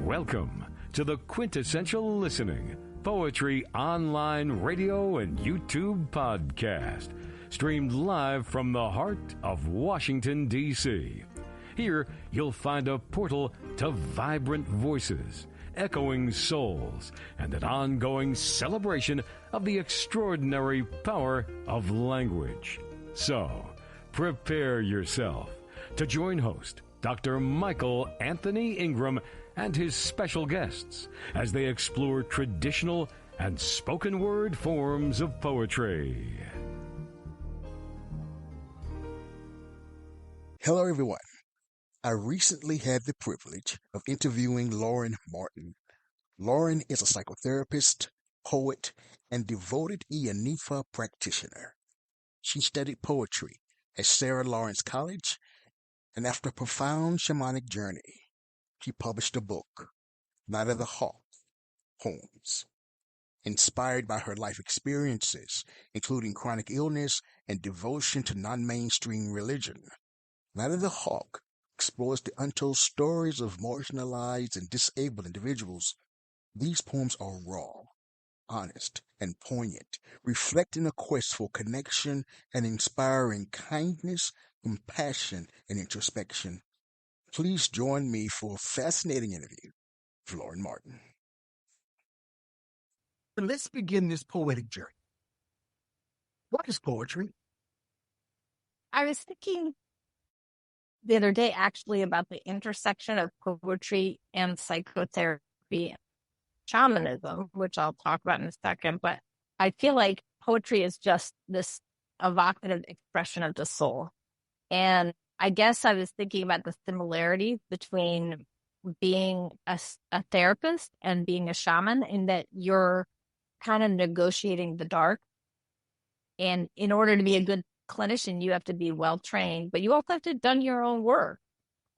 Welcome to the quintessential listening poetry online radio and YouTube podcast, streamed live from the heart of Washington, D.C. Here, you'll find a portal to vibrant voices, echoing souls, and an ongoing celebration of the extraordinary power of language. So, prepare yourself to join host Dr. Michael Anthony Ingram and his special guests as they explore traditional and spoken word forms of poetry. Hello, everyone. I recently had the privilege of interviewing Lauren Martin. Lauren is a psychotherapist, poet, and devoted Iyanifa practitioner. She studied poetry at Sarah Lawrence College, and after a profound shamanic journey, she published a book, Night of the Hawk, Poems. Inspired by her life experiences, including chronic illness and devotion to non-mainstream religion, Night of the Hawk explores the untold stories of marginalized and disabled individuals. These poems are raw, honest, and poignant, reflecting a quest for connection and inspiring kindness, compassion, and introspection. Please join me for a fascinating interview with Lauren Martin. Let's begin this poetic journey. What is poetry? I was thinking the other day actually about the intersection of poetry and psychotherapy and shamanism, which I'll talk about in a second, but I feel like poetry is just this evocative expression of the soul. And I guess I was thinking about the similarities between being a therapist and being a shaman, in that you're kind of negotiating the dark. And in order to be a good clinician, you have to be well trained, but you also have to have done your own work.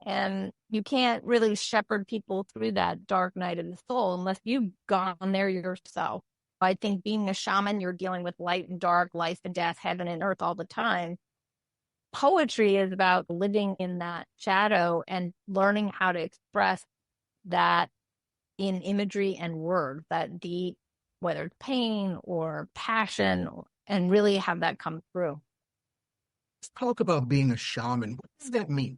And you can't really shepherd people through that dark night of the soul unless you've gone there yourself. I think being a shaman, you're dealing with light and dark, life and death, heaven and earth all the time. Poetry is about living in that shadow and learning how to express that in imagery and words, that deep, whether it's pain or passion, and really have that come through. Let's talk about being a shaman. What does that mean?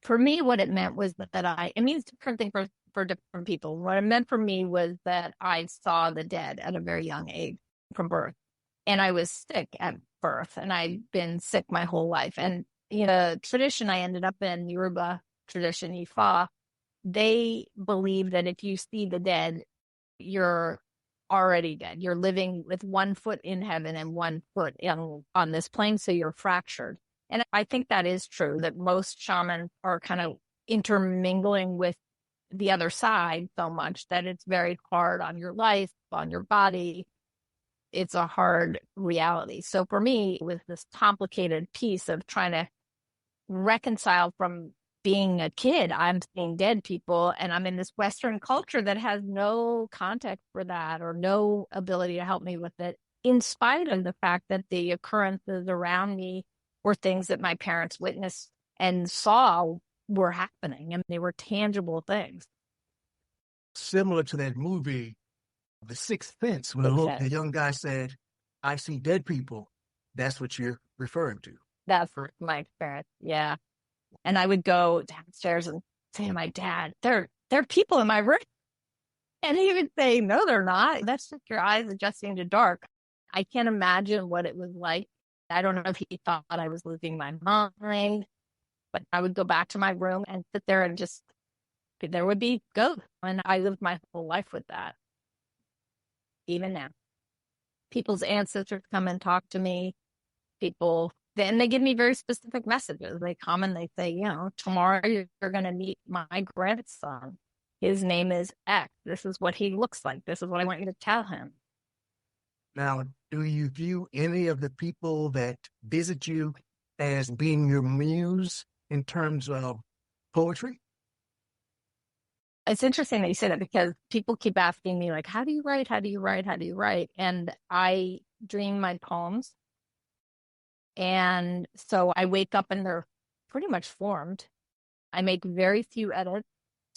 For me, what it meant was that it means different things for different people. What it meant for me was that I saw the dead at a very young age from birth. And I was sick at birth, and I'd been sick my whole life. And the tradition I ended up in, Yoruba tradition, Ifa, they believe that if you see the dead, you're already dead. You're living with 1 foot in heaven and 1 foot on this plane, so you're fractured. And I think that is true, that most shamans are kind of intermingling with the other side so much that it's very hard on your life, on your body. It's a hard reality. So for me, it was this complicated piece of trying to reconcile from being a kid. I'm seeing dead people, and I'm in this Western culture that has no context for that or no ability to help me with it, in spite of the fact that the occurrences around me were things that my parents witnessed and saw were happening, and they were tangible things. Similar to that movie, The Sixth Sense, when the young guy said, I see dead people. That's what you're referring to. That's my experience, yeah. And I would go downstairs and say to my dad, there are people in my room. And he would say, no, they're not. That's just your eyes adjusting to dark. I can't imagine what it was like. I don't know if he thought I was losing my mind, but I would go back to my room and sit there and there would be ghosts. And I lived my whole life with that. Even now. People's ancestors come and talk to me. Then they give me very specific messages. They come and they say, tomorrow you're going to meet my grandson. His name is X. This is what he looks like. This is what I want you to tell him. Now, do you view any of the people that visit you as being your muse in terms of poetry? It's interesting that you say that, because people keep asking me, like, how do you write? How do you write? How do you write? And I dream my poems. And so I wake up and they're pretty much formed. I make very few edits.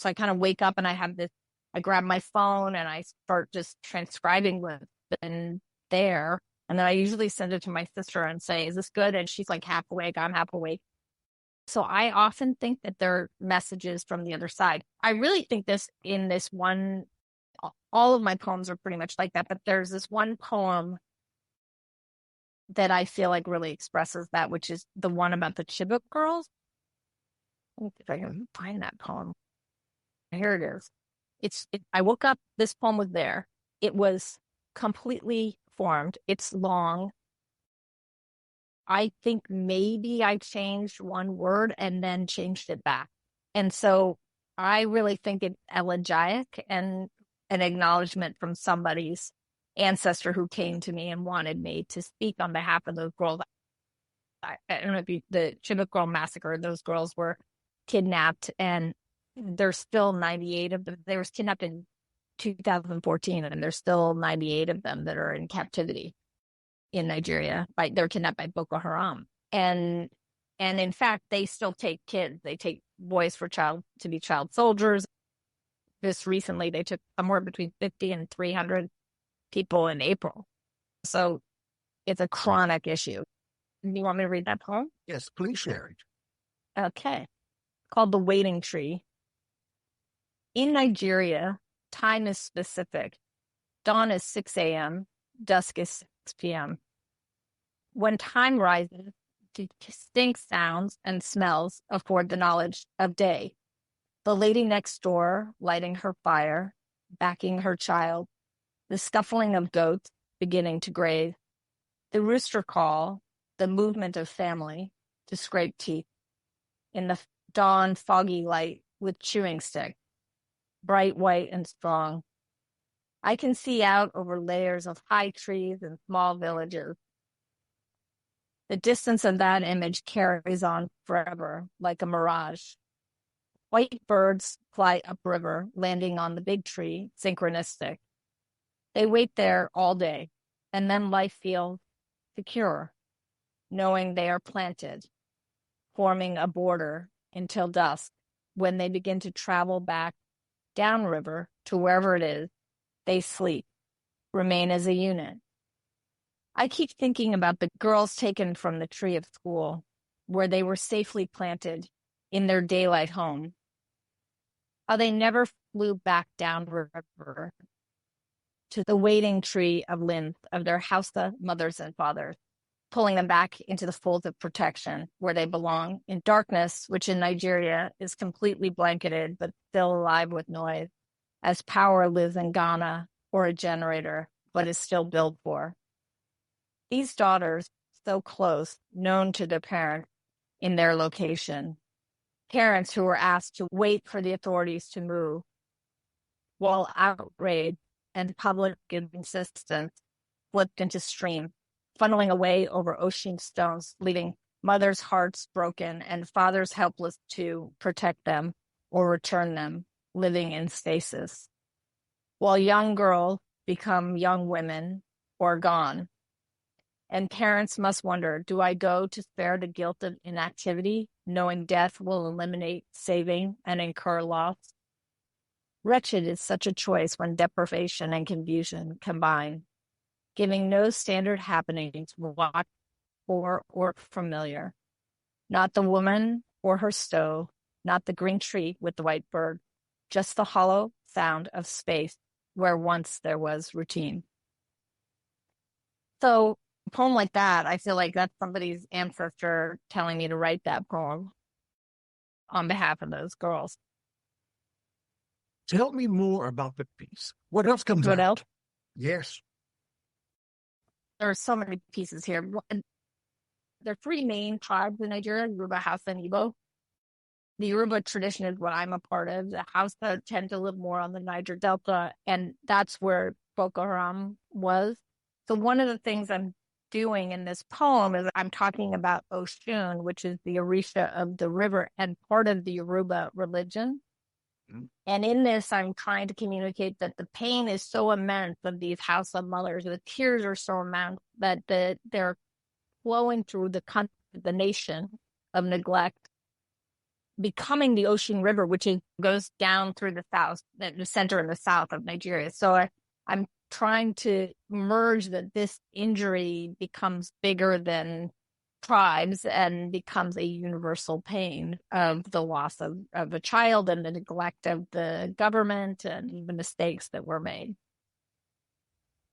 So I kind of wake up and I grab my phone and I start just transcribing what's been there. And then I usually send it to my sister and say, is this good? And she's like half awake, I'm half awake. So I often think that they're messages from the other side. I really think in this one, all of my poems are pretty much like that, but there's this one poem that I feel like really expresses that, which is the one about the Chibok girls. Let me see if I can find that poem. Here it is. I woke up, this poem was there. It was completely formed. It's long. I think maybe I changed one word and then changed it back. And so I really think it's elegiac and an acknowledgement from somebody's ancestor who came to me and wanted me to speak on behalf of those girls. I don't know if the Chibok girl massacre, those girls were kidnapped, and there's still 98 of them. They were kidnapped in 2014, and there's still 98 of them that are in captivity in Nigeria. They're kidnapped by Boko Haram. And in fact, they still take kids. They take boys to be child soldiers. Just recently, they took somewhere between 50 and 300 people in April. So it's a chronic issue. Do you want me to read that poem? Yes, please share it. Okay. Called The Waiting Tree. In Nigeria, time is specific. Dawn is 6 a.m., dusk is 6 p.m. When time rises, distinct sounds and smells afford the knowledge of day. The lady next door lighting her fire, backing her child, the scuffling of goats beginning to graze, the rooster call, the movement of family to scrape teeth. In the dawn foggy light with chewing stick, bright white and strong. I can see out over layers of high trees and small villages. The distance of that image carries on forever, like a mirage. White birds fly upriver, landing on the big tree, synchronistic. They wait there all day, and then life feels secure, knowing they are planted, forming a border until dusk, when they begin to travel back downriver to wherever it is, they sleep, remain as a unit. I keep thinking about the girls taken from the tree of school, where they were safely planted in their daylight home. How they never flew back downriver to the waiting tree of limbs of their Hausa mothers and fathers, pulling them back into the folds of protection where they belong in darkness, which in Nigeria is completely blanketed but still alive with noise, as power lives in Ghana or a generator, but is still billed for. These daughters, so close, known to their parents in their location, parents who were asked to wait for the authorities to move, while outrage and public insistence flipped into stream, funneling away over ocean stones, leaving mothers' hearts broken and fathers helpless to protect them or return them, living in stasis. While young girls become young women or gone, and parents must wonder, do I go to spare the guilt of inactivity, knowing death will eliminate saving and incur loss? Wretched is such a choice when deprivation and confusion combine, giving no standard happenings watch or familiar. Not the woman or her stove, not the green tree with the white bird, just the hollow sound of space where once there was routine. So a poem like that, I feel like that's somebody's ancestor telling me to write that poem on behalf of those girls. Tell me more about the piece. What else comes out? What else? Yes. There are so many pieces here. There are three main tribes in Nigeria, Yoruba, Hausa, and Igbo. The Yoruba tradition is what I'm a part of. The Hausa tend to live more on the Niger Delta, and that's where Boko Haram was. So one of the things I'm doing in this poem is I'm talking about Oshun, which is the Orisha of the river and part of the Yoruba religion. Mm-hmm. And in this, I'm trying to communicate that the pain is so immense of these Hausa mothers. The tears are so immense that they're flowing through the nation of neglect becoming the Ocean River, which goes down through the south, the center and the south of Nigeria. So I'm trying to merge that this injury becomes bigger than tribes and becomes a universal pain of the loss of a child and the neglect of the government and even mistakes that were made.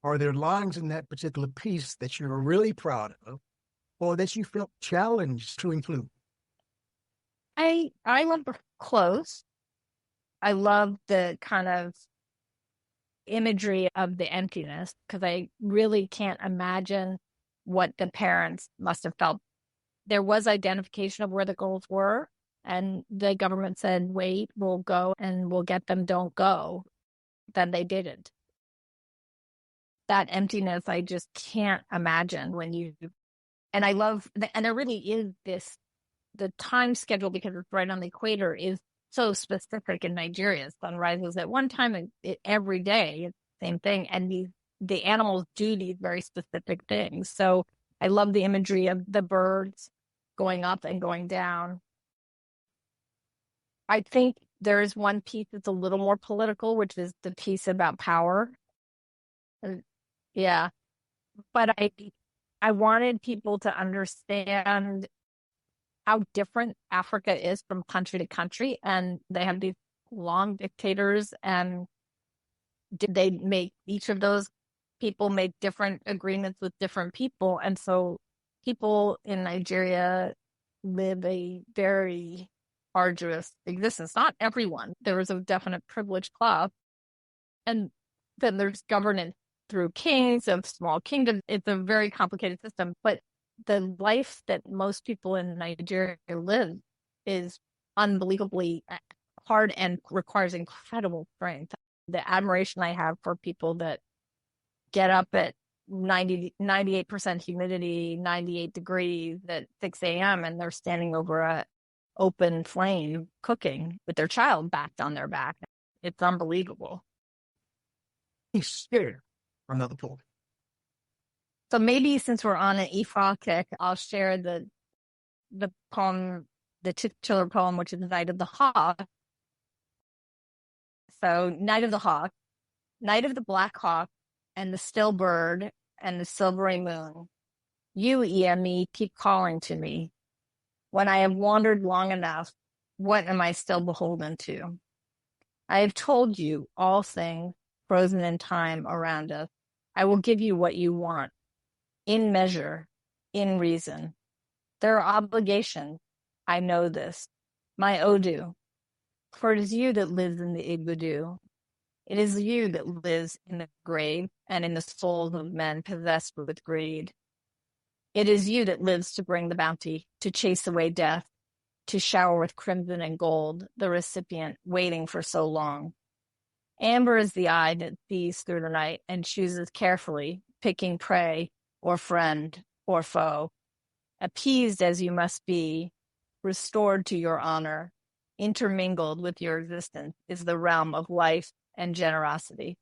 Are there lines in that particular piece that you're really proud of or that you felt challenged to include? I love close. I love the kind of imagery of the emptiness because I really can't imagine what the parents must have felt. There was identification of where the goals were, and the government said, wait, we'll go and we'll get them, don't go. Then they didn't. That emptiness, I just can't imagine and I love, and there really is the time schedule, because it's right on the equator, is so specific in Nigeria. Sunrise is at one time and every day, it's the same thing. And the animals do these very specific things. So I love the imagery of the birds going up and going down. I think there is one piece that's a little more political, which is the piece about power. Yeah. But I wanted people to understand how different Africa is from country to country. And they have these long dictators, and did they make each of those people make different agreements with different people? And so people in Nigeria live a very arduous existence. Not everyone. There is a definite privileged class. And then there's governance through kings of small kingdoms. It's a very complicated system. But the life that most people in Nigeria live is unbelievably hard and requires incredible strength. The admiration I have for people that get up at 98% humidity, 98 degrees at 6 a.m. and they're standing over a open flame cooking with their child backed on their back. It's unbelievable. He's scared. Another poem. So maybe since we're on an Ifa kick, I'll share the poem, the titular poem, which is Night of the Hawk. So Night of the Hawk, night of the black hawk and the still bird and the silvery moon. You, Iyami, keep calling to me. When I have wandered long enough, what am I still beholden to? I have told you all things frozen in time around us. I will give you what you want. In measure, in reason. There are obligations. I know this. My Odu. For it is you that lives in the Igbudu. It is you that lives in the grave and in the souls of men possessed with greed. It is you that lives to bring the bounty, to chase away death, to shower with crimson and gold the recipient waiting for so long. Amber is the eye that sees through the night and chooses carefully, picking prey or friend or foe. Appeased as you must be, restored to your honor, intermingled with your existence is the realm of life and generosity.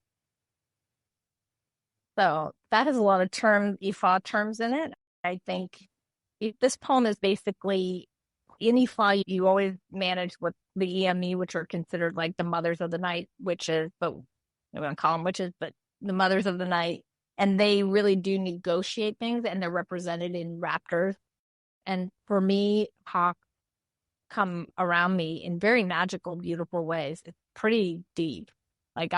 So that has a lot of Ifa terms in it. I think this poem is basically, in Ifa, you always manage with the Iyami, which are considered like the mothers of the night witches, but we don't call them witches, but the mothers of the night. And they really do negotiate things, and they're represented in raptors. And for me, hawks come around me in very magical, beautiful ways. It's pretty deep. Like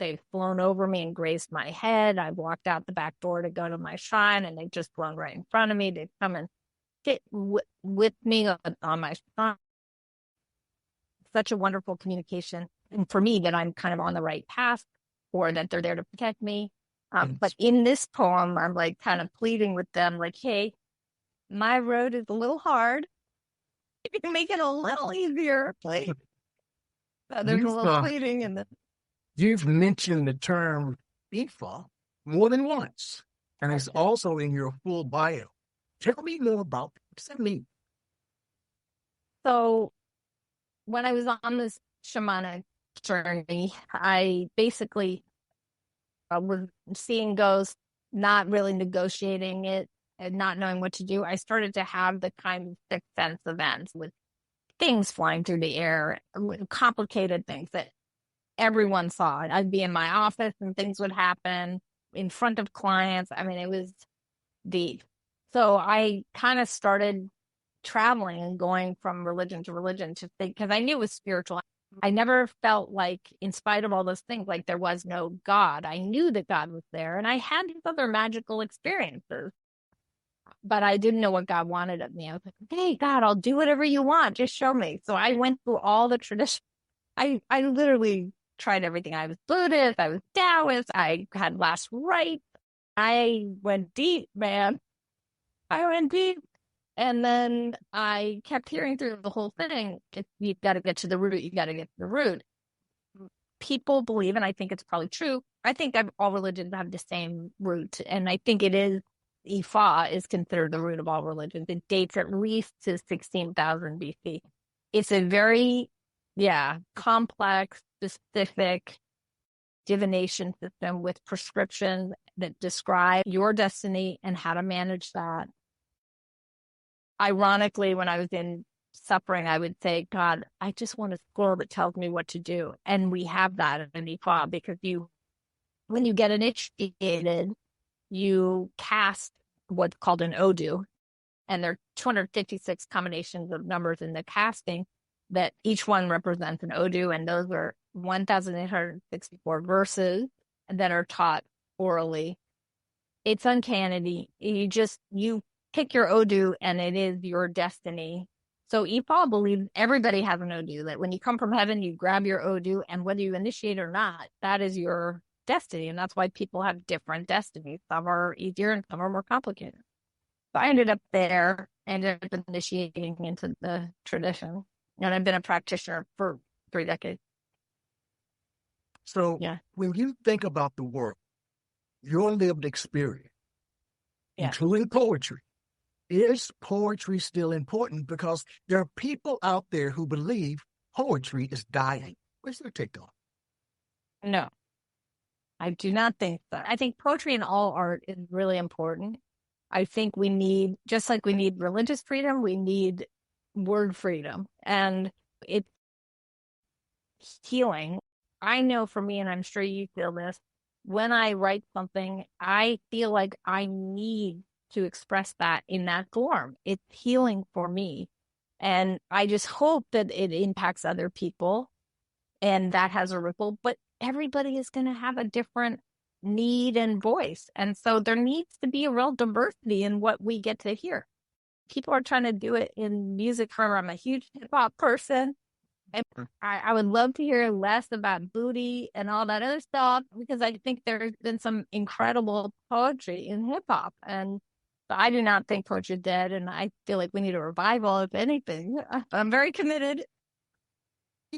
they've flown over me and grazed my head. I walked out the back door to go to my shrine, and they've just flown right in front of me. They've come and sit with me on my shrine. Such a wonderful communication. And for me, that I'm kind of on the right path, or that they're there to protect me. But in this poem, I'm like kind of pleading with them, like, hey, my road is a little hard. If you can make it a little easier, please. So there's a little pleading in the. You've mentioned the term Ifa more than once, and it's also in your full bio. Tell me more about it. What does that mean? So when I was on this shamanic journey, I basically was seeing ghosts, not really negotiating it and not knowing what to do. I started to have the kind of sixth sense events with things flying through the air, complicated things that everyone saw. I'd be in my office and things would happen in front of clients. I mean, it was deep. So I kind of started traveling and going from religion to religion to think, because I knew it was spiritual. I never felt like, in spite of all those things, like there was no God. I knew that God was there, and I had these other magical experiences, but I didn't know what God wanted of me. I was like, hey, God, I'll do whatever you want. Just show me. So I went through all the traditions. I literally tried everything. I was Buddhist. I was Taoist. I had last rites. I went deep, man. I went deep. And then I kept hearing through the whole thing, you've got to get to the root. You got to get to the root. People believe, and I think it's probably true. I think all religions have the same root. And I think it is, Ifa is considered the root of all religions. It dates at least to 16,000 BC. It's a very, complex, specific divination system with prescriptions that describe your destiny and how to manage that. Ironically, when I was in suffering, I would say, God, I just want a scroll that tells me what to do. And we have that in Ifa, because when you get initiated, you cast what's called an Odu. And there are 256 combinations of numbers in the casting that each one represents an Odu. And those are 1,864 verses that are taught orally. It's uncanny. You pick your Odu and it is your destiny. So Ifa believes everybody has an Odu, that when you come from heaven, you grab your Odu, and whether you initiate or not, that is your destiny. And that's why people have different destinies. Some are easier and some are more complicated. So I ended up initiating into the tradition. And I've been a practitioner for 3 decades. So when you think about the work, your lived experience, including poetry, is poetry still important? Because there are people out there who believe poetry is dying. What's your take on it? No, I do not think so. I think poetry and all art is really important. I think we need, just like we need religious freedom, we need word freedom. And it's healing. I know for me, and I'm sure you feel this, when I write something, I feel like I need to express that in that form. It's healing for me. And I just hope that it impacts other people and that has a ripple. But everybody is going to have a different need and voice. And so there needs to be a real diversity in what we get to hear. People are trying to do it in music forever. I'm a huge hip hop person. And I would love to hear less about booty and all that other stuff, because I think there's been some incredible poetry in hip hop. And I do not think poetry is dead. And I feel like we need a revival, if anything. I'm very committed.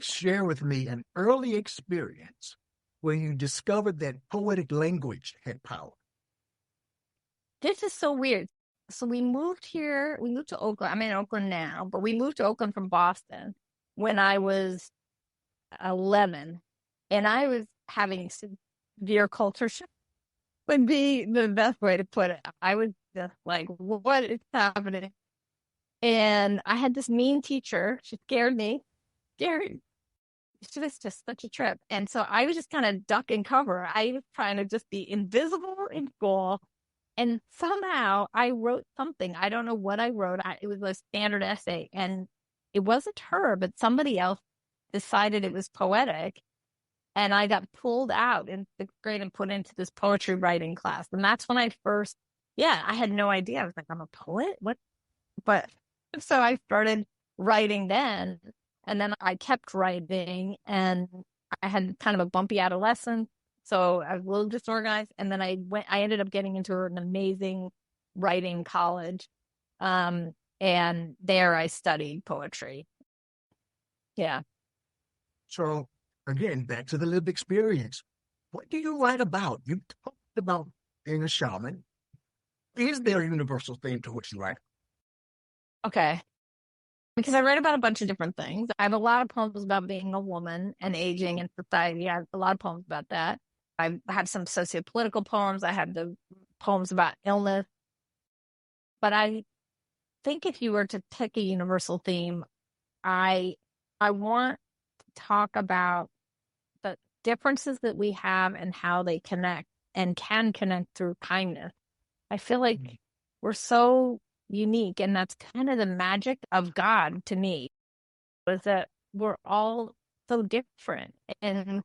Share with me an early experience where you discovered that poetic language had power. This is so weird. So we moved here. We moved to Oakland. I'm in Oakland now, but we moved to Oakland from Boston when I was 11, and I was having severe culture shock, would be the best way to put it. I was just like, what is happening? And I had this mean teacher. She scared me. Scary. She was just such a trip. And so I was just kind of duck and cover. I was trying to just be invisible in school. And somehow I wrote something. I don't know what I wrote. It was a standard essay. And it wasn't her, but somebody else decided it was poetic. And I got pulled out in 6th grade and put into this poetry writing class. And that's when I first, I had no idea. I was like, I'm a poet? What? But so I started writing then. And then I kept writing, and I had kind of a bumpy adolescence. So I was a little disorganized. And then I ended up getting into an amazing writing college. And there I studied poetry. Yeah. So again, back to the lived experience. What do you write about? You talked about being a shaman. Is there a universal theme to what you write? Okay. Because I write about a bunch of different things. I have a lot of poems about being a woman and aging in society. I have a lot of poems about that. I have some sociopolitical poems. I have the poems about illness. But I think if you were to pick a universal theme, I want to talk about the differences that we have and how they connect and can connect through kindness. I feel like we're so unique, and that's kind of the magic of God to me, is that we're all so different. And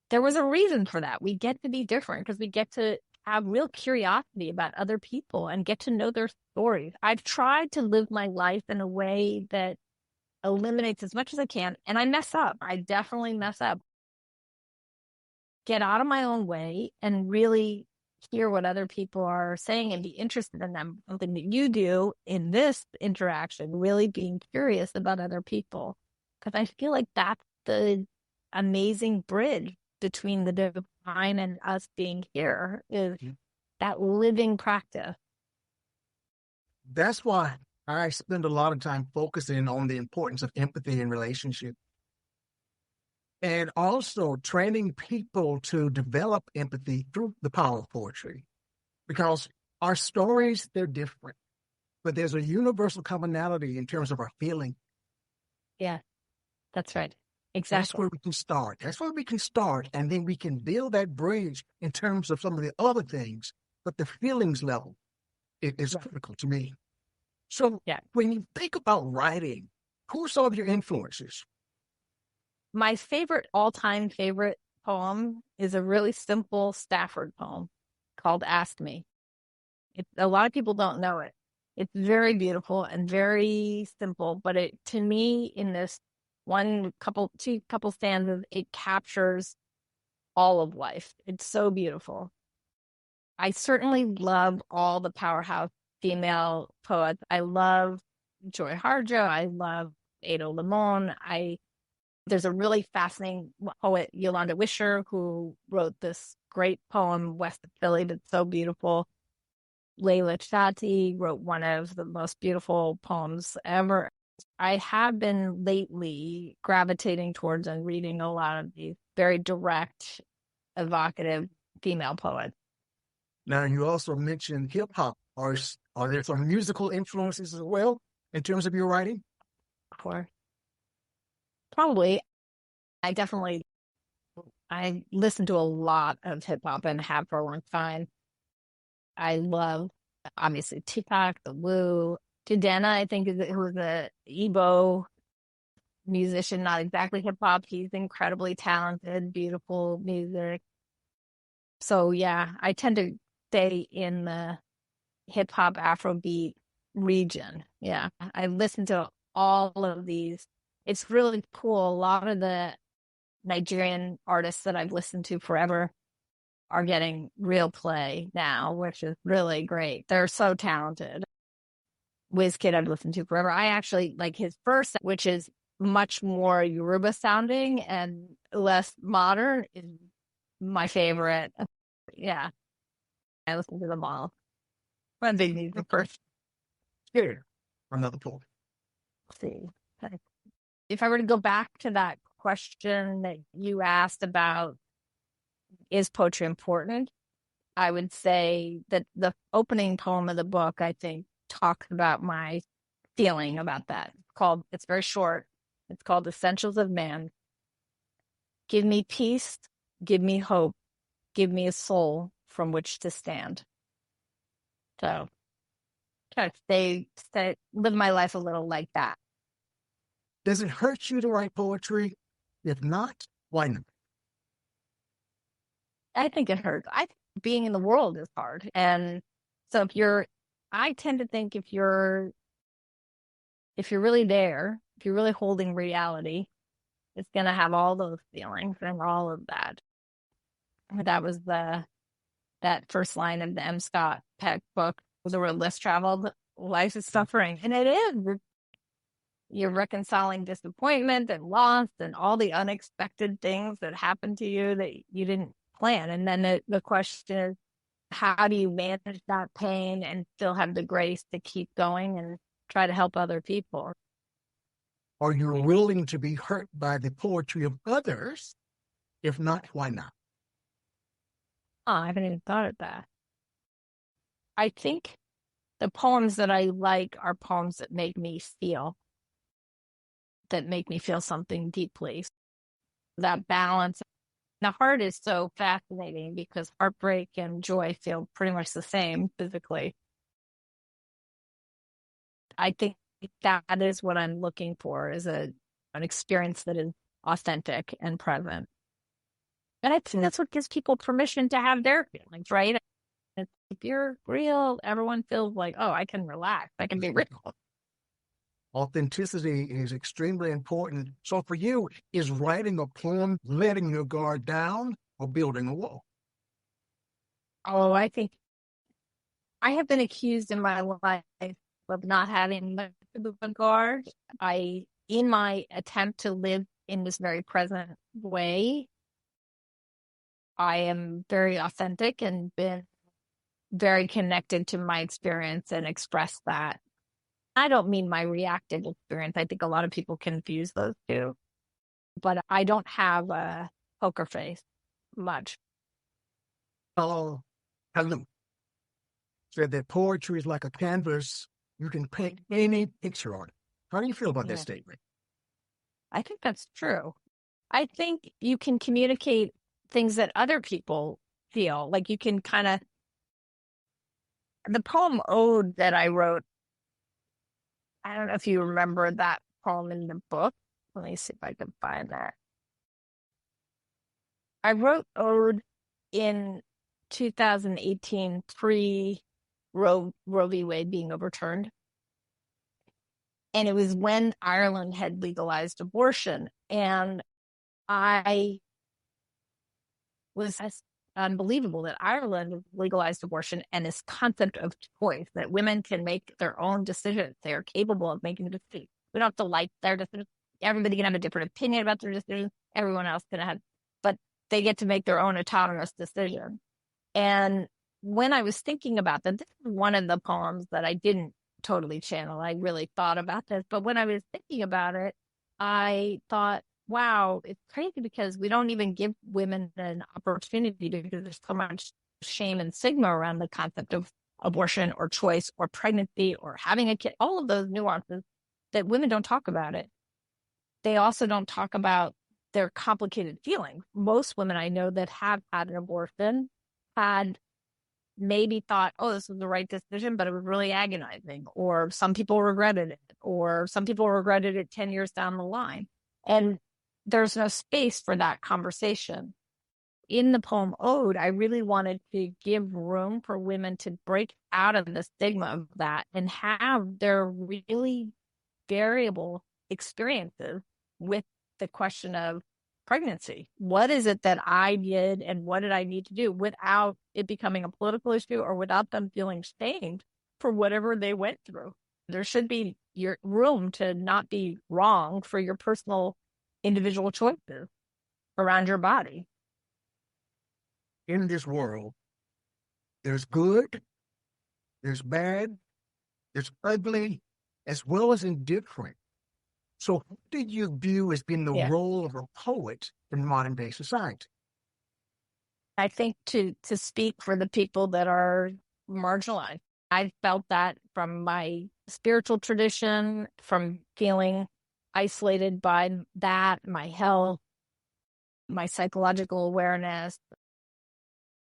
there was a reason for that. We get to be different because we get to have real curiosity about other people and get to know their stories. I've tried to live my life in a way that eliminates as much as I can, and I mess up. I definitely mess up. Get out of my own way and really hear what other people are saying and be interested in them. Something that you do in this interaction, really being curious about other people. Because I feel like that's the amazing bridge between the divine and us being here, is that living practice. That's why I spend a lot of time focusing on the importance of empathy in relationship, and also training people to develop empathy through the power of poetry. Because our stories, they're different, but there's a universal commonality in terms of our feeling. Yeah, that's right. Exactly. That's where we can start. That's where we can start. And then we can build that bridge in terms of some of the other things. But the feelings level is critical to me. So when you think about writing, who are some of your influences? My all-time favorite poem is a really simple Stafford poem called Ask Me. A lot of people don't know it. It's very beautiful and very simple, but to me, in this two couple stanzas, it captures all of life. It's so beautiful. I certainly love all the powerhouse female poets. I love Joy Harjo. I love Ada Limon. There's a really fascinating poet, Yolanda Wisher, who wrote this great poem, West of Philly, that's so beautiful. Layla Chati wrote one of the most beautiful poems ever. I have been lately gravitating towards and reading a lot of these very direct, evocative female poets. Now, you also mentioned hip hop. Are there some musical influences as well in terms of your writing? Probably. I listen to a lot of hip hop and have for a long time. I love, obviously, Tupac, the Wu. Jadena, I think, who was an Igbo musician, not exactly hip hop. He's incredibly talented, beautiful music. So yeah, I tend to stay in the hip hop Afrobeat region. Yeah, I listen to all of these. It's really cool. A lot of the Nigerian artists that I've listened to forever are getting real play now, which is really great. They're so talented. Wizkid I've listened to forever. I actually like his first, which is much more Yoruba sounding and less modern, is my favorite. Yeah. I listen to them all. When they need the first. Here, another poem. Let's see. If I were to go back to that question that you asked about, is poetry important? I would say that the opening poem of the book, I think, talks about my feeling about that. It's very short. It's called Essentials of Man. Give me peace, give me hope, give me a soul from which to stand. So, try to live my life a little like that. Does it hurt you to write poetry? If not, why not? I think it hurts. I think being in the world is hard. And so I tend to think if you're really there, if you're really holding reality, it's going to have all those feelings and all of that. That was that first line of the M. Scott Peck book, The Road Less Traveled, Life is Suffering. And it is. You're reconciling disappointment and loss and all the unexpected things that happen to you that you didn't plan. And then the question is, how do you manage that pain and still have the grace to keep going and try to help other people? Are you willing to be hurt by the poetry of others? If not, why not? Oh, I haven't even thought of that. I think the poems that I like are poems that make me feel. that make me feel something deeply. That balance. The heart is so fascinating because heartbreak and joy feel pretty much the same physically. I think that is what I'm looking for, is an experience that is authentic and present. And I think that's what gives people permission to have their feelings, right? If you're real, everyone feels like, oh, I can relax. I can be real. Authenticity is extremely important. So for you, is writing a poem letting your guard down or building a wall? Oh, I think I have been accused in my life of not having much of a guard. In my attempt to live in this very present way, I am very authentic and been very connected to my experience and express that. I don't mean my reactive experience. I think a lot of people confuse those two. But I don't have a poker face much. Hello. Said that poetry is like a canvas. You can paint any picture on it. How do you feel about that statement? I think that's true. I think you can communicate things that other people feel. Like you can kind of, the poem Ode that I wrote, I don't know if you remember that poem in the book. Let me see if I can find that. I wrote Ode in 2018, pre-Roe v. Wade being overturned. And it was when Ireland had legalized abortion. And I was unbelievable that Ireland legalized abortion and this concept of choice, that women can make their own decisions. They are capable of making decisions. We don't have to like their decisions. Everybody can have a different opinion about their decisions. Everyone else can have, but they get to make their own autonomous decision. And when I was thinking about that, this is one of the poems that I didn't totally channel. I really thought about this, but when I was thinking about it, I thought, wow, it's crazy because we don't even give women an opportunity because there's so much shame and stigma around the concept of abortion or choice or pregnancy or having a kid, all of those nuances that women don't talk about it. They also don't talk about their complicated feelings. Most women I know that have had an abortion had maybe thought, oh, this was the right decision, but it was really agonizing. Or some people regretted it. Or some people regretted it 10 years down the line. And there's no space for that conversation. In the poem Ode, I really wanted to give room for women to break out of the stigma of that and have their really variable experiences with the question of pregnancy. What is it that I did and what did I need to do without it becoming a political issue or without them feeling shamed for whatever they went through? There should be your room to not be wrong for your personal individual choices around your body. In this world, there's good, there's bad, there's ugly, as well as indifferent. So what do you view as being the role of a poet in modern day society? I think to speak for the people that are marginalized. I felt that from my spiritual tradition, from feeling isolated by that, my health, my psychological awareness.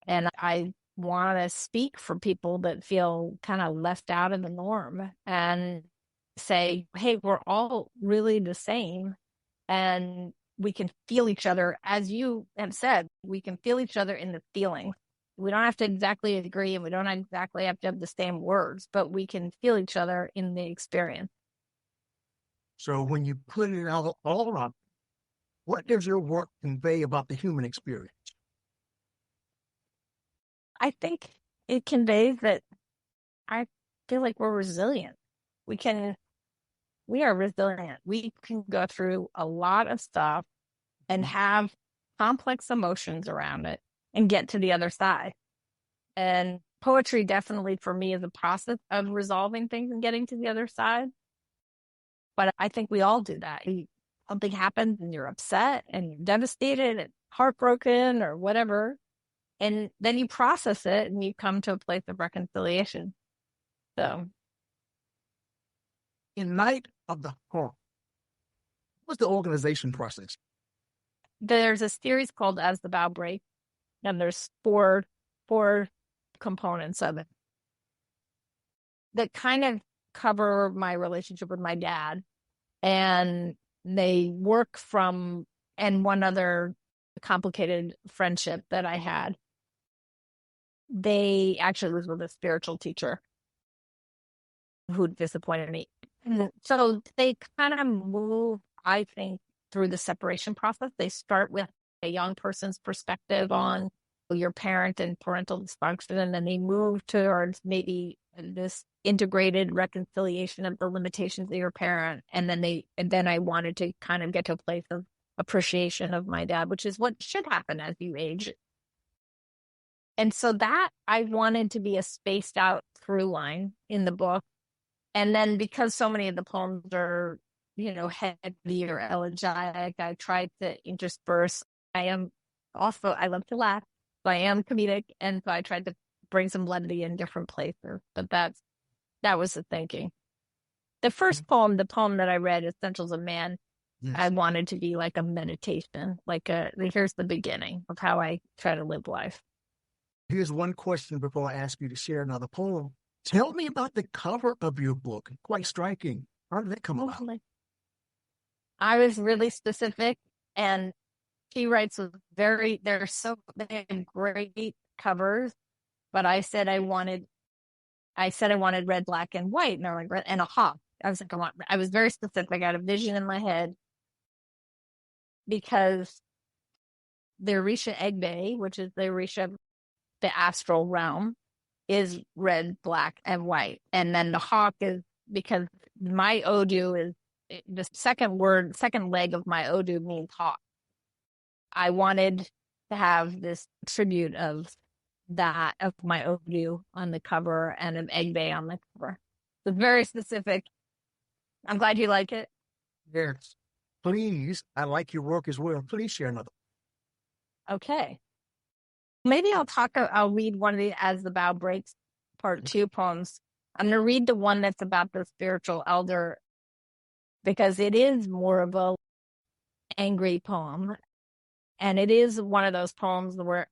And I want to speak for people that feel kind of left out of the norm and say, hey, we're all really the same and we can feel each other. As you have said, we can feel each other in the feeling. We don't have to exactly agree and we don't exactly have to have the same words, but we can feel each other in the experience. So when you put it all up, what does your work convey about the human experience? I think it conveys that I feel like we're resilient. We are resilient. We can go through a lot of stuff and have complex emotions around it and get to the other side. And poetry definitely for me is a process of resolving things and getting to the other side. But I think we all do that. Something happens and you're upset and you're devastated and heartbroken or whatever. And then you process it and you come to a place of reconciliation. So, in light of the horror was the organization process? There's a series called As the Bough Breaks, and there's four components of it that kind of cover my relationship with my dad, and they work from, and one other complicated friendship that I had. They actually was with a spiritual teacher who disappointed me. So they kind of move, I think, through the separation process. They start with a young person's perspective on your parent and parental dysfunction, and then they move towards maybe this integrated reconciliation of the limitations of your parent. And then I wanted to kind of get to a place of appreciation of my dad, which is what should happen as you age. And so that I wanted to be a spaced out through line in the book. And then because so many of the poems are, heavy or elegiac, I tried to intersperse. I love to laugh. So I am comedic. And so I tried to bring some levity in different places. But that was the thinking. The first poem, the poem that I read, Essentials of Man, yes, I wanted to be like a meditation, here's the beginning of how I try to live life. Here's one question before I ask you to share another poem. Tell me about the cover of your book. Quite striking. How did that come about? I was really specific, and she writes with they have great covers, but I said I wanted red, black, and white, and like red and a hawk. I was like, I was very specific. I had a vision in my head because the Orisha Egbe, which is the Orisha, the astral realm, is red, black, and white. And then the hawk is because my Odu is the second leg of my Odu means hawk. I wanted to have this tribute of my Odu on the cover and of Egbe on the cover. So very specific. I'm glad you like it. Yes. Please, I like your work as well. Please share another. Okay. Maybe I'll read one of the As the Bough Breaks Part 2 poems. I'm going to read the one that's about the spiritual elder because it is more of a angry poem. And it is one of those poems where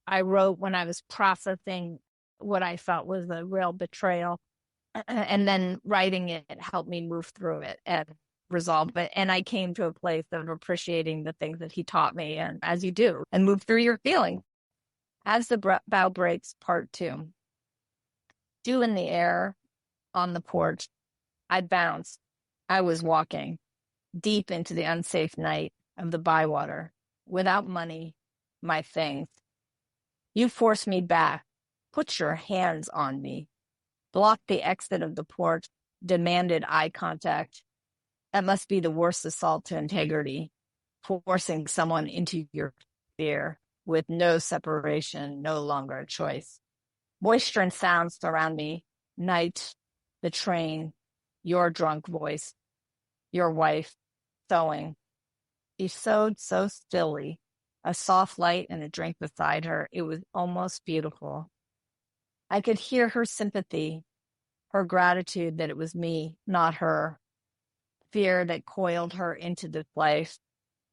I wrote when I was processing what I felt was a real betrayal. And then writing it helped me move through it and resolve it. And I came to a place of appreciating the things that he taught me, and as you do, and move through your feelings. As the Bough Breaks Part 2. Dew in the air, on the porch, I bounced. I was walking deep into the unsafe night of the bywater, without money, my things. You forced me back, put your hands on me, blocked the exit of the porch, demanded eye contact. That must be the worst assault to integrity, forcing someone into your fear with no separation, no longer a choice. Moisture and sounds surround me, night, the train, your drunk voice, your wife, sewing. She sewed so stilly, a soft light and a drink beside her. It was almost beautiful. I could hear her sympathy, her gratitude that it was me, not her, fear that coiled her into this life,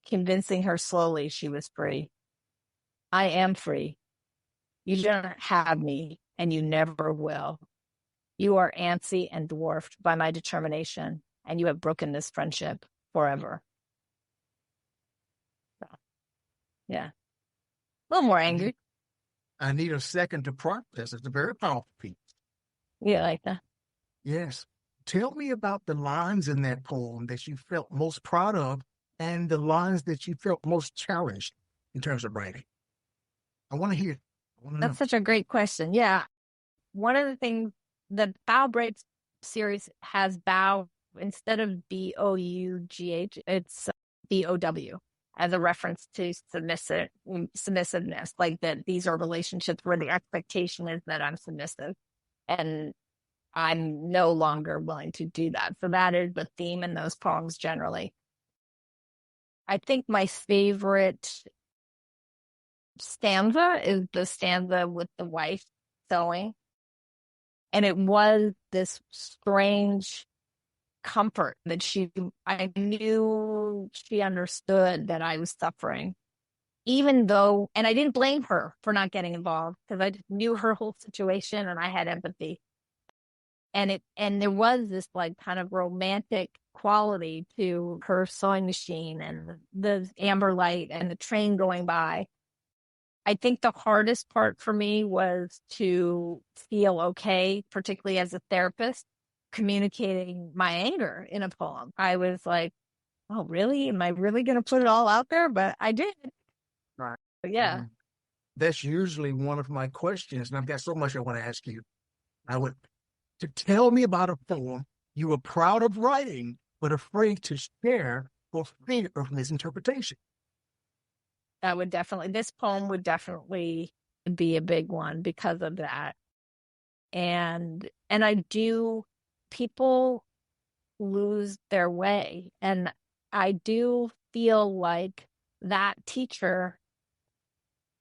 convincing her slowly she was free. I am free. You don't have me, and you never will. You are antsy and dwarfed by my determination, and you have broken this friendship forever. So, yeah. A little more angry. I need a second to process. It's a very powerful piece. You like that? Yes. Tell me about the lines in that poem that you felt most proud of and the lines that you felt most challenged in terms of writing. I want to hear. That's such a great question. Yeah. One of the things, the Bough Breaks series has bow instead of B-O-U-G-H, it's B-O-W as a reference to submissiveness, like that these are relationships where the expectation is that I'm submissive and I'm no longer willing to do that. So that is the theme in those poems generally. I think my favorite stanza is the stanza with the wife sewing. And it was this strange comfort that I knew she understood that I was suffering, even though, and I didn't blame her for not getting involved because I just knew her whole situation and I had empathy. And there was this like kind of romantic quality to her sewing machine and the amber light and the train going by. I think the hardest part for me was to feel okay, particularly as a therapist, communicating my anger in a poem. I was like, oh, really? Am I really going to put it all out there? But I did. Right. But yeah. That's usually one of my questions. And I've got so much I want to ask you. To tell me about a poem you were proud of writing, but afraid to share for fear of misinterpretation. This poem would definitely be a big one because of that. And people lose their way. And I do feel like that teacher,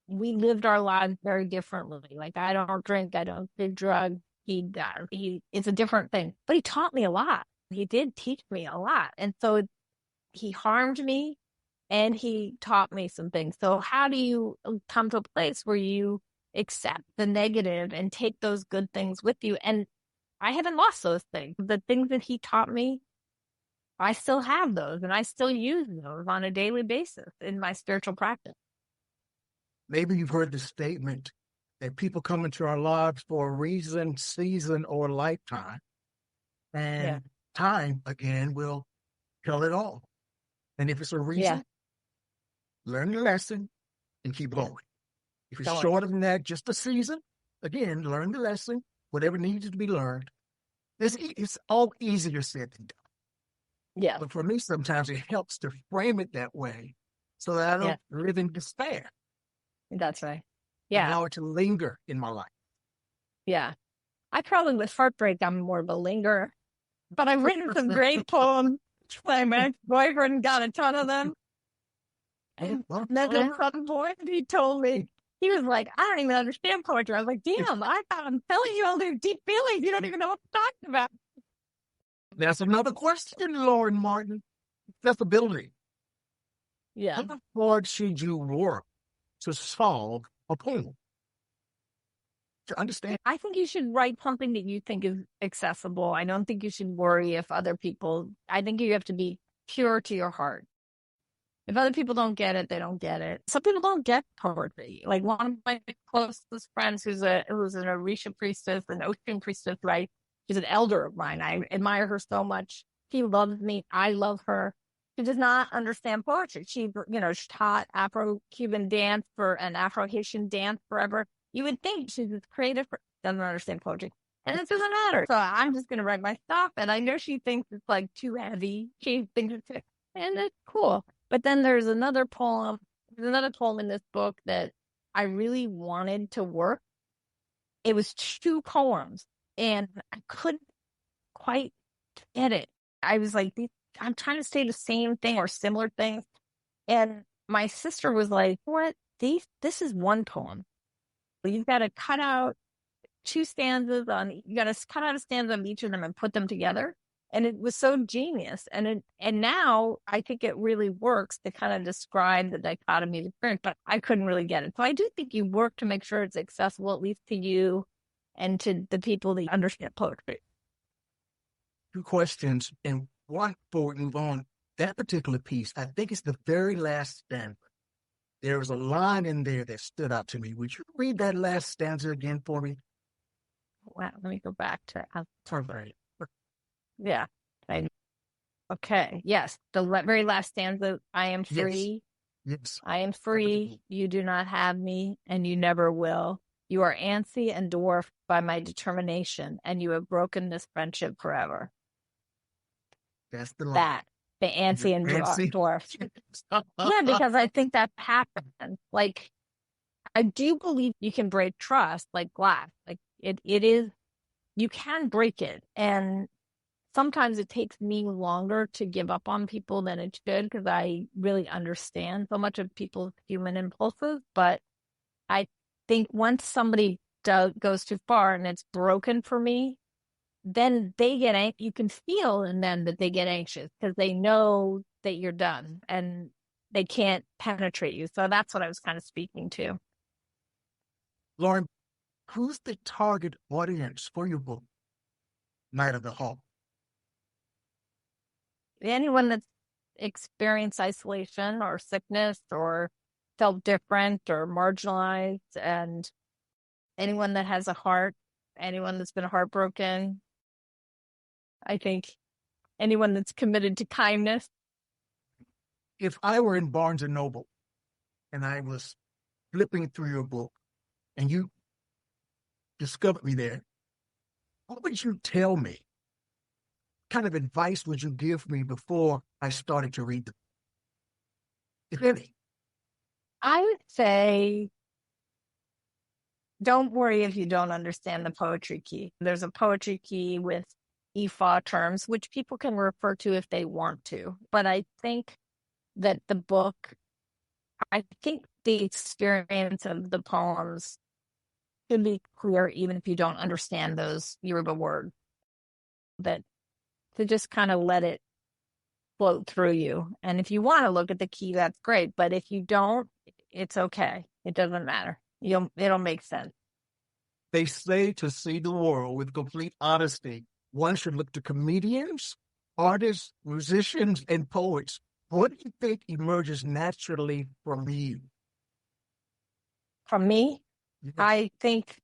we lived our lives very differently. Like, I don't drink, I don't do drugs. It's a different thing, but he taught me a lot. He did teach me a lot. And so he harmed me and he taught me some things. So how do you come to a place where you accept the negative and take those good things with you? And I haven't lost those things. The things that he taught me, I still have those and I still use those on a daily basis in my spiritual practice. Maybe you've heard the statement that people come into our lives for a reason, season, or lifetime. And time, again, will tell it all. And if it's a reason, learn the lesson and keep going. If it's shorter than that, just a season, again, learn the lesson, whatever needs to be learned. It's all easier said than done. Yeah. But for me, sometimes it helps to frame it that way so that I don't live in despair. That's right. Yeah. Allow it to linger in my life. Yeah. I probably, with heartbreak, I'm more of a lingerer. But I've written some great poems. My ex-boyfriend got a ton of them. And then at some point, he told me, he was like, I don't even understand poetry. I was like, damn, I'm telling you all these deep feelings. You don't even know what I'm talking about. That's another question, Lauren Martin. Accessibility. Yeah. How hard should you work to solve a poem? To understand. I think you should write something that you think is accessible. I don't think you should worry if other people, I think you have to be pure to your heart. If other people don't get it, they don't get it. Some people don't get poetry. Like one of my closest friends who's an Orisha priestess, an ocean priestess, right? She's an elder of mine. I admire her so much. She loves me. I love her. She does not understand poetry. She taught Afro-Cuban dance and Afro-Haitian dance forever. You would think she's this creative, doesn't understand poetry. And it doesn't matter. So I'm just going to write my stuff. And I know she thinks it's like too heavy. She thinks it's too, and it's cool. But then there's another poem in this book that I really wanted to work. It was 2 poems and I couldn't quite get it. I was like, I'm trying to say the same thing or similar things. And my sister was like, what? This is 1 poem. You've got to cut out 2 stanzas you got to cut out a stanza on each of them and put them together. And it was so genius. And now I think it really works to kind of describe the dichotomy of experience, but I couldn't really get it. So I do think you work to make sure it's accessible, at least to you and to the people that understand poetry. 2 questions. And one, before we move on, that particular piece, I think it's the very last stanza. There was a line in there that stood out to me. Would you read that last stanza again for me? Wow, let me go back to Sorry. Yeah. Okay. Yes. The very last stanza. I am free. Yes. I am free. You do not have me, and you never will. You are antsy and dwarfed by my determination, and you have broken this friendship forever. That's the line. The antsy and dwarfed. Yeah, because I think that happens. Like, I do believe you can break trust like glass. Like it is, you can break it. And sometimes it takes me longer to give up on people than it should because I really understand so much of people's human impulses. But I think once somebody goes too far and it's broken for me, then you can feel in them that they get anxious because they know that you're done and they can't penetrate you. So that's what I was kind of speaking to. Lauren, who's the target audience for your book, Night of the Hawk? Anyone that's experienced isolation or sickness or felt different or marginalized, and anyone that has a heart, anyone that's been heartbroken. I think anyone that's committed to kindness. If I were in Barnes & Noble and I was flipping through your book and you discovered me there, what would you tell me? What kind of advice would you give me before I started to read them, if any? I would say, don't worry if you don't understand the poetry key. There's a poetry key with EFA terms, which people can refer to if they want to. But I think that the experience of the poems can be clear even if you don't understand those Yoruba words. That to just kind of let it float through you. And if you want to look at the key, that's great. But if you don't, it's okay. It doesn't matter. It'll make sense. They say to see the world with complete honesty, one should look to comedians, artists, musicians, and poets. What do you think emerges naturally from you? From me? Yes. I think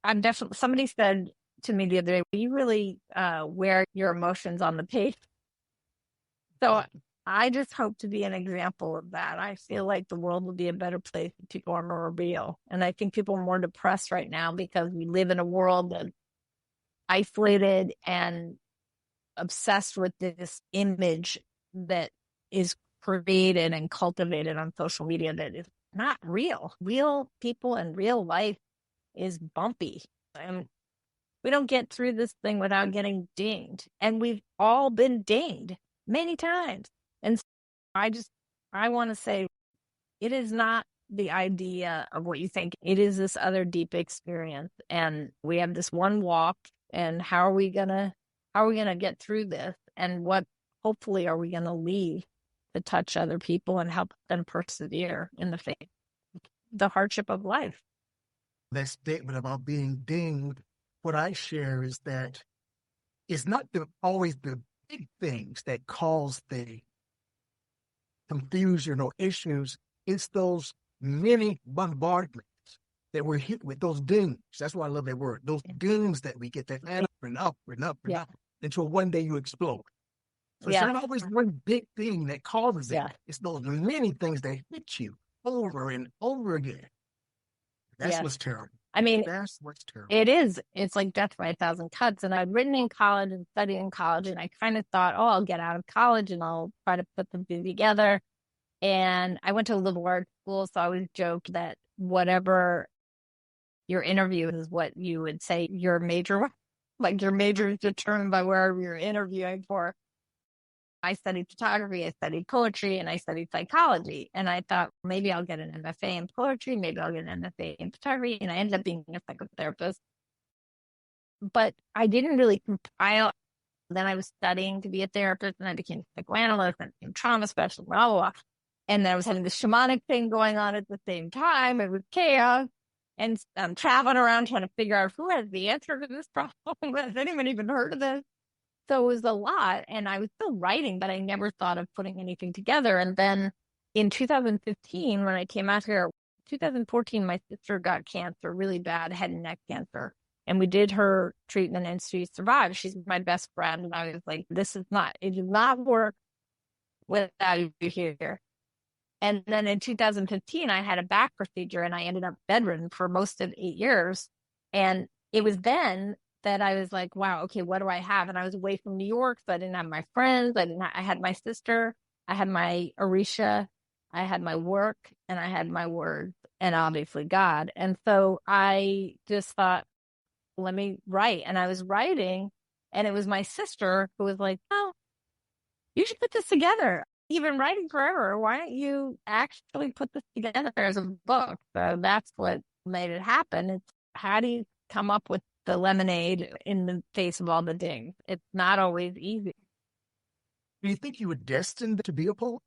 I'm definitely, somebody said to me the other day, you really wear your emotions on the page. So I just hope to be an example of that. I feel like the world will be a better place if people are more real. And I think people are more depressed right now because we live in a world that's isolated and obsessed with this image that is created and cultivated on social media that is not real. Real people and real life is bumpy. And we don't get through this thing without getting dinged. And we've all been dinged many times. And so I want to say it is not the idea of what you think. It is this other deep experience. And we have this one walk. And how are we gonna get through this? And what hopefully are we gonna leave to touch other people and help them persevere in the hardship of life? That statement about being dinged, what I share is that it's not always the big things that cause the confusion or issues. It's those many bombardments that we're hit with, those dings. That's why I love that word. Those dings that we get that add up and up and up and up until one day you explode. So it's not always one big thing that causes it. It's those many things that hit you over and over again. That's what's terrible. I mean, that's what's terrible. It is. It's like death by 1,000 cuts. And I'd written in college and studied in college, and I kind of thought, I'll get out of college and I'll try to put something together. And I went to a liberal arts school, so I always joked that whatever your interview is what you would say your major was. Like your major is determined by wherever you're interviewing for. I studied photography, I studied poetry, and I studied psychology. And I thought maybe I'll get an MFA in poetry, maybe I'll get an MFA in photography. And I ended up being a psychotherapist. But I didn't really compile. Then I was studying to be a therapist, and I became a psychoanalyst and became trauma specialist, blah, blah, blah. And then I was having the shamanic thing going on at the same time. It was chaos. And I'm traveling around trying to figure out who has the answer to this problem. Has anyone even heard of this? So it was a lot. And I was still writing, but I never thought of putting anything together. And then in 2015, when I came out here, 2014, my sister got cancer, really bad head and neck cancer. And we did her treatment and she survived. She's my best friend. And I was like, it does not work without you here. And then in 2015, I had a back procedure and I ended up bedridden for most of 8 years. And it was then that I was like, wow, okay, what do I have? And I was away from New York, so I didn't have my friends. I had my sister, I had my Orisha, I had my work, and I had my words, and obviously God. And so I just thought, let me write. And I was writing, and it was my sister who was like, oh, you should put this together. You've been writing forever. Why don't you actually put this together as a book? So that's what made it happen. It's how do you come up with the lemonade in the face of all the dings. It's not always easy. Do you think you were destined to be a poet?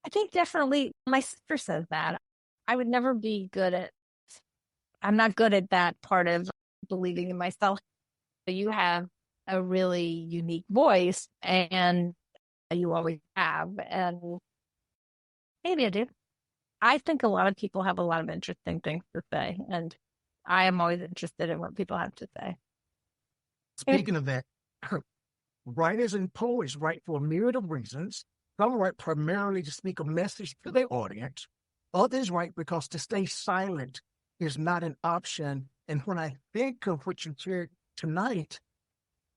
I think definitely my sister says that. I would never be I'm not good at that part of believing in myself. You have a really unique voice, and you always have. And maybe I do. I think a lot of people have a lot of interesting things to say, and I am always interested in what people have to say. Speaking of that, writers and poets write for a myriad of reasons. Some write primarily to speak a message to their audience. Others write because to stay silent is not an option. And when I think of what you shared tonight,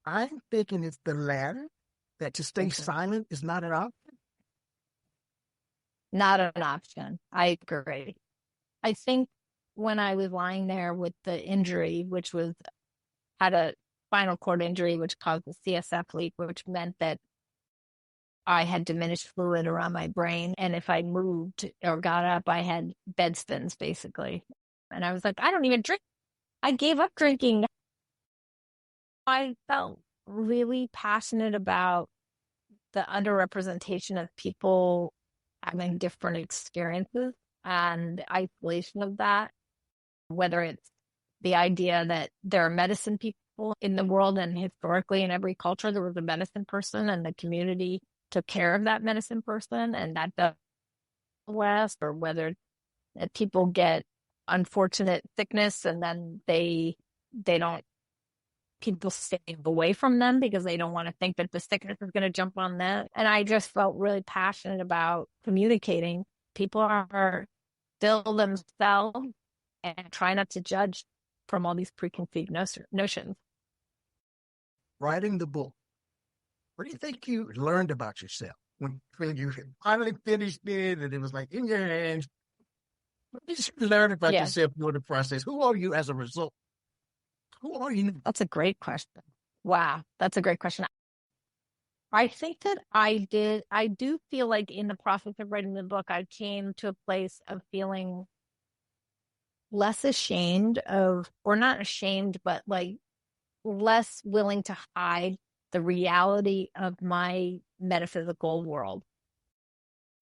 I'm thinking it's the latter, that to stay silent is not an option. Not an option. I agree. I think when I was lying there with the injury, which had a spinal cord injury, which caused a CSF leak, which meant that I had diminished fluid around my brain. And if I moved or got up, I had bed spins, basically. And I was like, I don't even drink. I gave up drinking. I felt really passionate about the underrepresentation of people having different experiences and isolation of that, whether it's the idea that there are medicine people in the world, and historically in every culture there was a medicine person and the community took care of that medicine person, and that the West, or whether people get unfortunate sickness and then people stay away from them because they don't want to think that the sickness is going to jump on them. And I just felt really passionate about communicating. People are still themselves and try not to judge from all these preconceived notions. Writing the book, what do you think you learned about yourself when you finally finished it and it was like in your hands? What did you learn about yourself during the process? Who are you as a result? Who are you? That's a great question. Wow, that's a great question. I think that I do feel like in the process of writing the book, I came to a place of feeling less ashamed of, or not ashamed, but like less willing to hide the reality of my metaphysical world.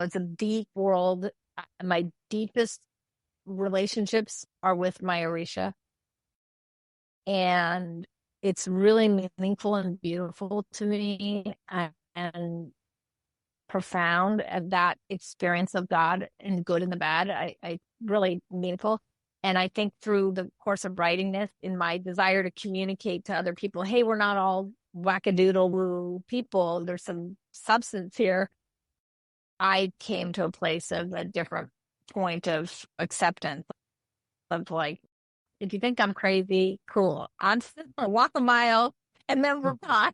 It's a deep world. My deepest relationships are with my Orisha. And it's really meaningful and beautiful to me and profound. And that experience of God and good and the bad, I really meaningful. And I think through the course of writing this, in my desire to communicate to other people, hey, we're not all wackadoodle-woo people. There's some substance here. I came to a place of a different point of acceptance of like, if you think I'm crazy, cool. I'm still gonna walk a mile and then we're fine.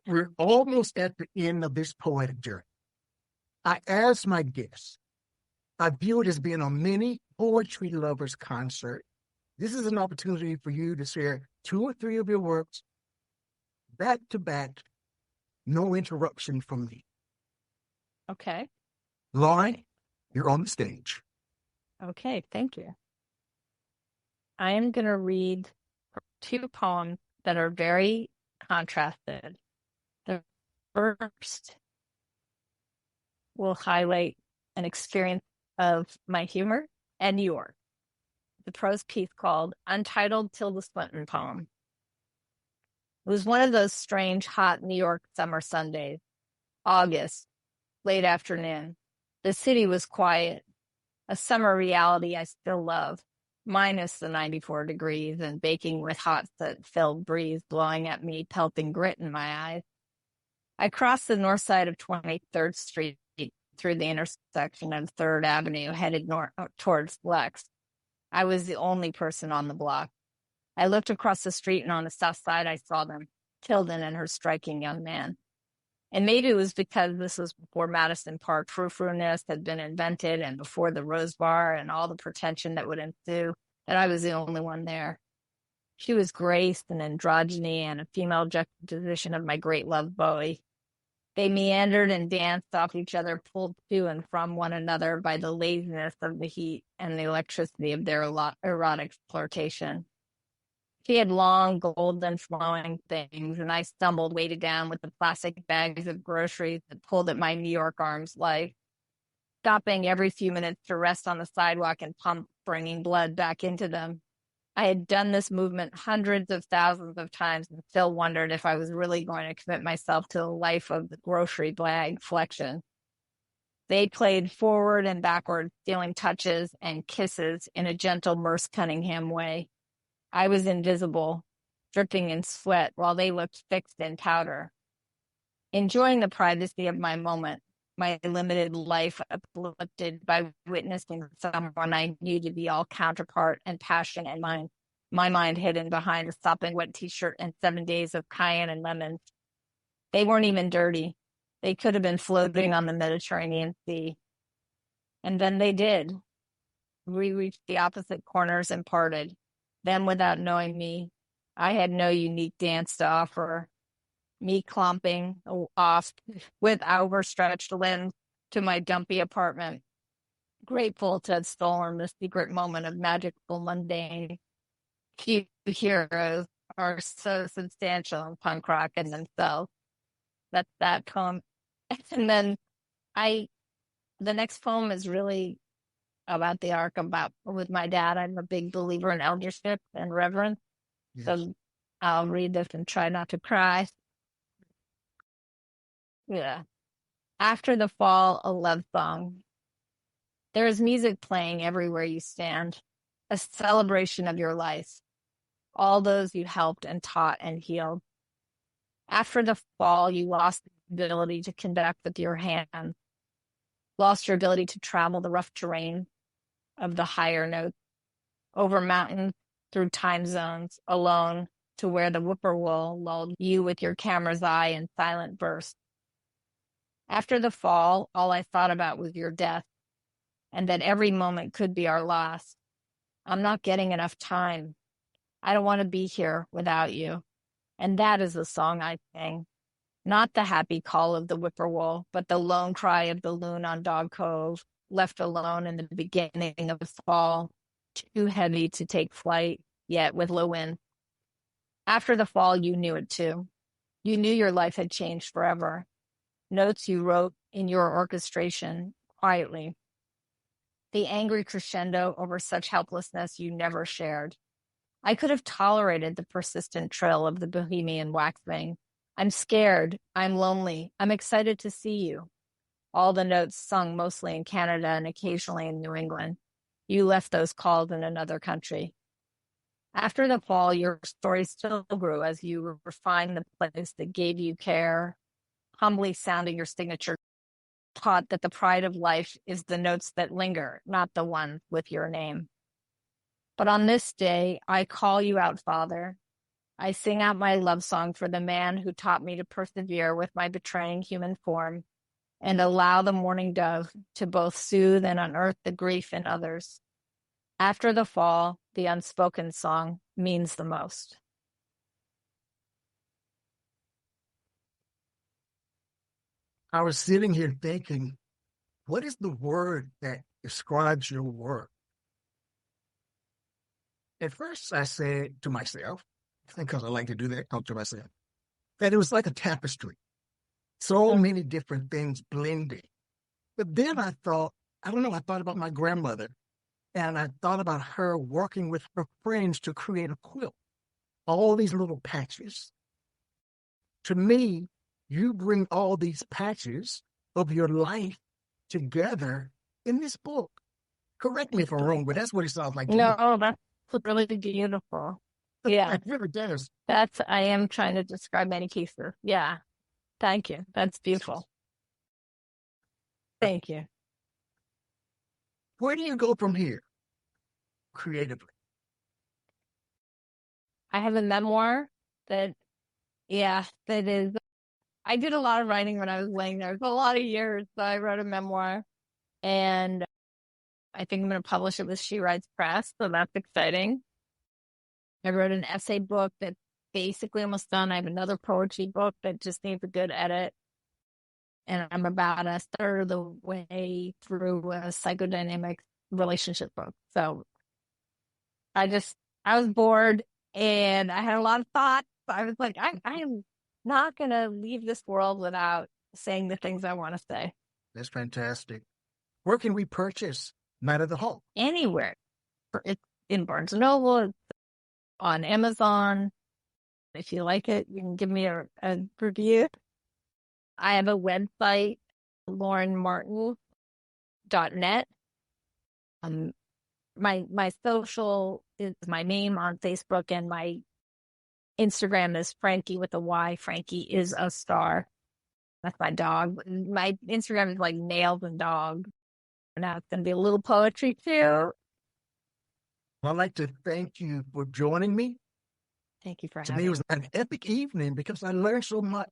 We're almost at the end of this poetic journey. I asked my guests, I view it as being a mini poetry lovers concert. This is an opportunity for you to share 2 or 3 of your works back to back, no interruption from me. Okay. Lauren, you're on the stage. Okay, thank you. I am going to read 2 poems that are very contrasted. The first will highlight an experience of my humor and yours. The prose piece called Untitled Tilda Swinton Poem. It was one of those strange, hot New York summer Sundays, August, late afternoon. The city was quiet, a summer reality I still love, minus the 94 degrees and baking with hot filled breeze blowing at me, pelting grit in my eyes. I crossed the north side of 23rd Street through the intersection of 3rd Avenue, headed north towards Lex. I was the only person on the block. I looked across the street, and on the south side, I saw them, Tilden and her striking young man. And maybe it was because this was before Madison Park frou-frou-ness had been invented and before the Rose Bar and all the pretension that would ensue, that I was the only one there. She was grace and androgyny and a female juxtaposition of my great love, Bowie. They meandered and danced off each other, pulled to and from one another by the laziness of the heat and the electricity of their erotic flirtation. She had long, golden, flowing things, and I stumbled, weighted down with the plastic bags of groceries that pulled at my New York arms life, stopping every few minutes to rest on the sidewalk and pump, bringing blood back into them. I had done this movement hundreds of thousands of times and still wondered if I was really going to commit myself to the life of the grocery bag flexion. They played forward and backward, stealing touches and kisses in a gentle Merce Cunningham way. I was invisible, dripping in sweat, while they looked fixed in powder. Enjoying the privacy of my moment, my limited life uplifted by witnessing someone I knew to be all counterpart and passion and mind. My mind hidden behind a sopping wet t-shirt and 7 days of cayenne and lemons. They weren't even dirty. They could have been floating on the Mediterranean Sea. And then they did. We reached the opposite corners and parted. Then, without knowing me, I had no unique dance to offer. Me clomping off with overstretched limbs to my dumpy apartment, grateful to have stolen the secret moment of magical mundane. Few heroes are so substantial in punk rock in themselves. That's that poem. And then the next poem is really about the arc with my dad. I'm a big believer in eldership and reverence. Yes. So I'll read this and try not to cry. Yeah. After the fall, a love song. There is music playing everywhere you stand, a celebration of your life, all those you helped and taught and healed. After the fall, you lost the ability to conduct with your hands, lost your ability to travel the rough terrain of the higher notes, over mountains, through time zones, alone, to where the whippoorwill lulled you with your camera's eye in silent bursts. After the fall, all I thought about was your death, and that every moment could be our last. I'm not getting enough time. I don't want to be here without you. And that is the song I sing. Not the happy call of the whippoorwill, but the lone cry of the loon on Dog Cove, left alone in the beginning of the fall, too heavy to take flight, yet with low wind. After the fall, you knew it too. You knew your life had changed forever. Notes you wrote in your orchestration, quietly. The angry crescendo over such helplessness you never shared. I could have tolerated the persistent trill of the bohemian waxwing. I'm scared. I'm lonely. I'm excited to see you. All the notes sung mostly in Canada and occasionally in New England. You left those calls in another country. After the fall, your story still grew as you refined the place that gave you care, humbly sounding your signature, taught that the pride of life is the notes that linger, not the ones with your name. But on this day, I call you out, Father. I sing out my love song for the man who taught me to persevere with my betraying human form and allow the mourning dove to both soothe and unearth the grief in others. After the fall, the unspoken song means the most. I was sitting here thinking, what is the word that describes your work? At first, I said to myself, because I like to do that, talk to myself, that it was like a tapestry. So many different things blending. But then I thought about my grandmother, and I thought about her working with her friends to create a quilt. All these little patches. To me, you bring all these patches of your life together in this book. Correct me if I'm wrong, but that's what it sounds like to me. No, that's really beautiful. Yeah. It really does. I am trying to describe many cases. Yeah. Thank you. That's beautiful. Thank you. Where do you go from here, creatively? I have a memoir that is, I did a lot of writing when I was laying there for a lot of years. So I wrote a memoir, and I think I'm going to publish it with She Writes Press. So that's exciting. I wrote an essay book that's basically almost done. I have another poetry book that just needs a good edit. And I'm about a third of the way through a psychodynamic relationship book. So I was bored and I had a lot of thoughts. I was like, I am not going to leave this world without saying the things I want to say. That's fantastic. Where can we purchase Night of the Hawk? Anywhere. It's in Barnes & Noble, it's on Amazon. If you like it, you can give me a review. I have a website, laurenmartin.net. My social is my name on Facebook, and my Instagram is Frankie with a Y. Frankie is a star. That's my dog. My Instagram is like nails and dog. Now it's going to be a little poetry too. I'd like to thank you for joining me. Thank you for having me. To me, it was an epic evening because I learned so much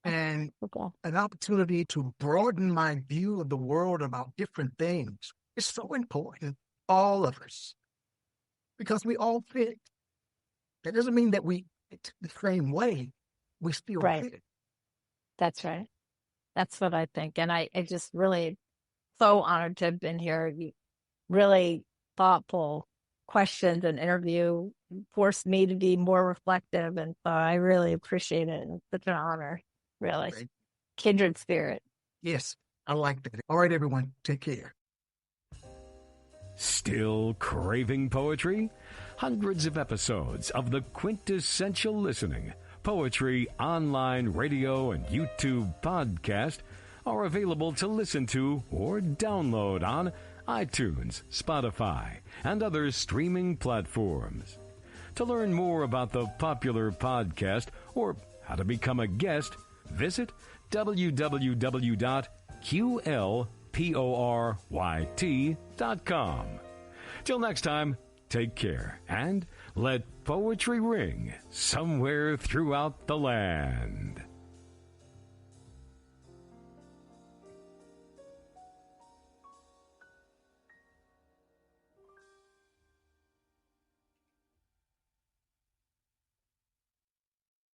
and an opportunity to broaden my view of the world about different things. It's so important, all of us, because we all fit. That doesn't mean that we fit the same way. We still fit. That's right. That's what I think. And I just really so honored to have been here. You really thoughtful questions and interview forced me to be more reflective. And so I really appreciate it. It's such an honor, really. Great. Kindred spirit. Yes, I like that. All right, everyone, take care. Still craving poetry? Hundreds of episodes of the Quintessential Listening Poetry online radio and YouTube podcast are available to listen to or download on iTunes, Spotify, and other streaming platforms. To learn more about the popular podcast or how to become a guest, visit www.QLPORYT.com. Till next time, take care and let poetry ring somewhere throughout the land.